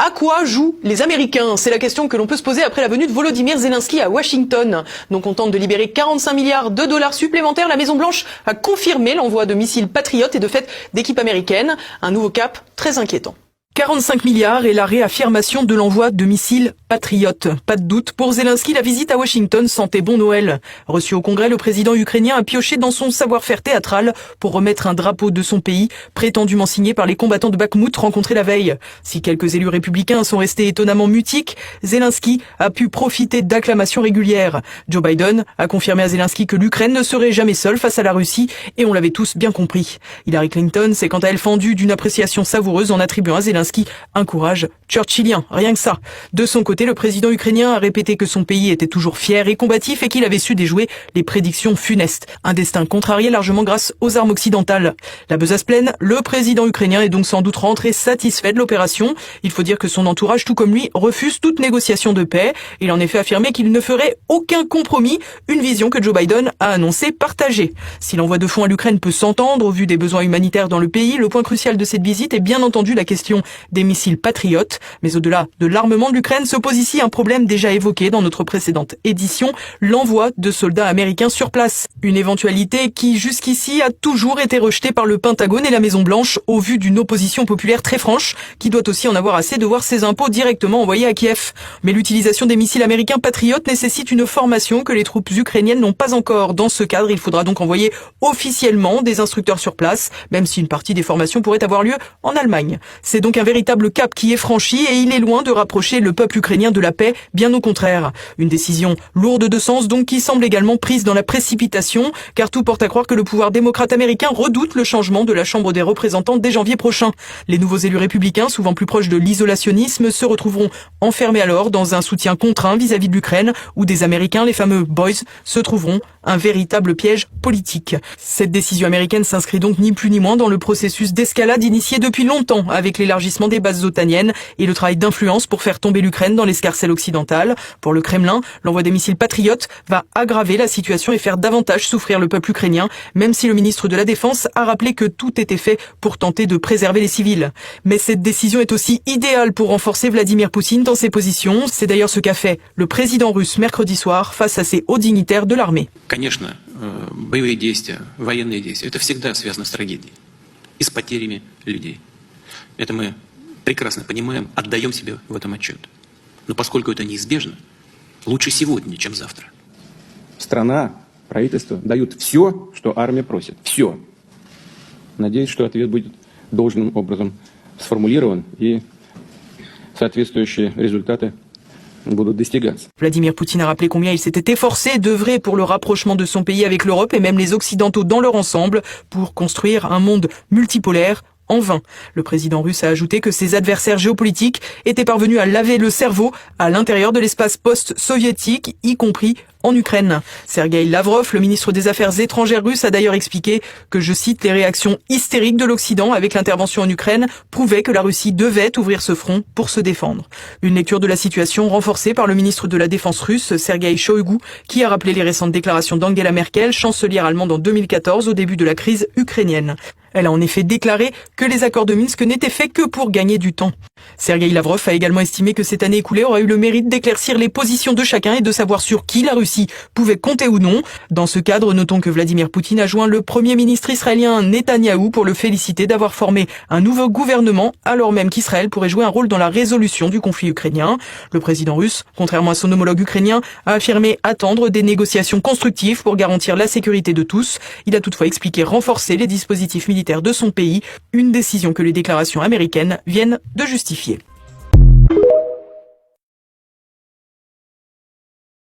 À quoi jouent les Américains? C'est la question que l'on peut se poser après la venue de Volodymyr Zelensky à Washington. Donc on tente de libérer 45 milliards de dollars supplémentaires. La Maison-Blanche a confirmé l'envoi de missiles Patriot et de fait d'équipes américaines. Un nouveau cap très inquiétant. 45 milliards et la réaffirmation de l'envoi de missiles Patriot. Pas de doute, pour Zelensky, la visite à Washington sentait bon Noël. Reçu au Congrès, le président ukrainien a pioché dans son savoir-faire théâtral pour remettre un drapeau de son pays, prétendument signé par les combattants de Bakhmout rencontrés la veille. Si quelques élus républicains sont restés étonnamment mutiques, Zelensky a pu profiter d'acclamations régulières. Joe Biden a confirmé à Zelensky que l'Ukraine ne serait jamais seule face à la Russie, et on l'avait tous bien compris. Hillary Clinton s'est quant à elle fendue d'une appréciation savoureuse en attribuant à Zelensky un courage churchillien, rien que ça. De son côté, le président ukrainien a répété que son pays était toujours fier et combatif et qu'il avait su déjouer les prédictions funestes. Un destin contrarié largement grâce aux armes occidentales. La besace pleine, le président ukrainien est donc sans doute rentré satisfait de l'opération. Il faut dire que son entourage, tout comme lui, refuse toute négociation de paix. Il a en effet affirmé qu'il ne ferait aucun compromis, une vision que Joe Biden a annoncé partagée. Si l'envoi de fonds à l'Ukraine peut s'entendre au vu des besoins humanitaires dans le pays, le point crucial de cette visite est bien entendu la question des missiles Patriot. Mais au-delà de l'armement de l'Ukraine se pose ici un problème déjà évoqué dans notre précédente édition, l'envoi de soldats américains sur place. Une éventualité qui jusqu'ici a toujours été rejetée par le Pentagone et la Maison-Blanche au vu d'une opposition populaire très franche qui doit aussi en avoir assez de voir ses impôts directement envoyés à Kiev. Mais l'utilisation des missiles américains Patriot nécessite une formation que les troupes ukrainiennes n'ont pas encore. Dans ce cadre, il faudra donc envoyer officiellement des instructeurs sur place, même si une partie des formations pourrait avoir lieu en Allemagne. C'est donc un véritable cap qui est franchi et il est loin de rapprocher le peuple ukrainien de la paix, bien au contraire. Une décision lourde de sens donc qui semble également prise dans la précipitation, car tout porte à croire que le pouvoir démocrate américain redoute le changement de la Chambre des représentants dès janvier prochain. Les nouveaux élus républicains, souvent plus proches de l'isolationnisme, se retrouveront enfermés alors dans un soutien contraint vis-à-vis de l'Ukraine, où des Américains, les fameux boys, se trouveront un véritable piège politique. Cette décision américaine s'inscrit donc ni plus ni moins dans le processus d'escalade initié depuis longtemps avec l'élargissement des bases otaniennes et le travail d'influence pour faire tomber l'Ukraine dans l'escarcelle occidentale. Pour le Kremlin, l'envoi des missiles Patriot va aggraver la situation et faire davantage souffrir le peuple ukrainien, même si le ministre de la Défense a rappelé que tout était fait pour tenter de préserver les civils. Mais cette décision est aussi idéale pour renforcer Vladimir Poutine dans ses positions. C'est d'ailleurs ce qu'a fait le président russe mercredi soir face à ses hauts dignitaires de l'armée. Конечно, боевые действия, военные действия, это всегда связано с трагедией и с потерями людей. Это мы прекрасно понимаем, отдаем себе в этом отчет. Но поскольку это неизбежно, лучше сегодня, чем завтра. Страна, правительство дают все, что армия просит. Все. Надеюсь, что ответ будет должным образом сформулирован и соответствующие результаты будут достигаться. Vladimir Poutine a rappelé combien il s'était efforcé d'œuvrer pour le rapprochement de son pays avec l'Europe et même les Occidentaux dans leur ensemble pour construire un monde multipolaire. En vain. Le président russe a ajouté que ses adversaires géopolitiques étaient parvenus à laver le cerveau à l'intérieur de l'espace post-soviétique, y compris en Ukraine. Sergueï Lavrov, le ministre des Affaires étrangères russe, a d'ailleurs expliqué que, je cite, les réactions hystériques de l'Occident avec l'intervention en Ukraine prouvaient que la Russie devait ouvrir ce front pour se défendre. Une lecture de la situation renforcée par le ministre de la Défense russe, Sergueï Shoigu, qui a rappelé les récentes déclarations d'Angela Merkel, chancelière allemande en 2014 au début de la crise ukrainienne. Elle a en effet déclaré que les accords de Minsk n'étaient faits que pour gagner du temps. Sergueï Lavrov a également estimé que cette année écoulée aura eu le mérite d'éclaircir les positions de chacun et de savoir sur qui la Russie pouvait compter ou non. Dans ce cadre, notons que Vladimir Poutine a joint le premier ministre israélien Netanyahou pour le féliciter d'avoir formé un nouveau gouvernement, alors même qu'Israël pourrait jouer un rôle dans la résolution du conflit ukrainien. Le président russe, contrairement à son homologue ukrainien, a affirmé attendre des négociations constructives pour garantir la sécurité de tous. Il a toutefois expliqué renforcer les dispositifs militaires de son pays, une décision que les déclarations américaines viennent de justifier.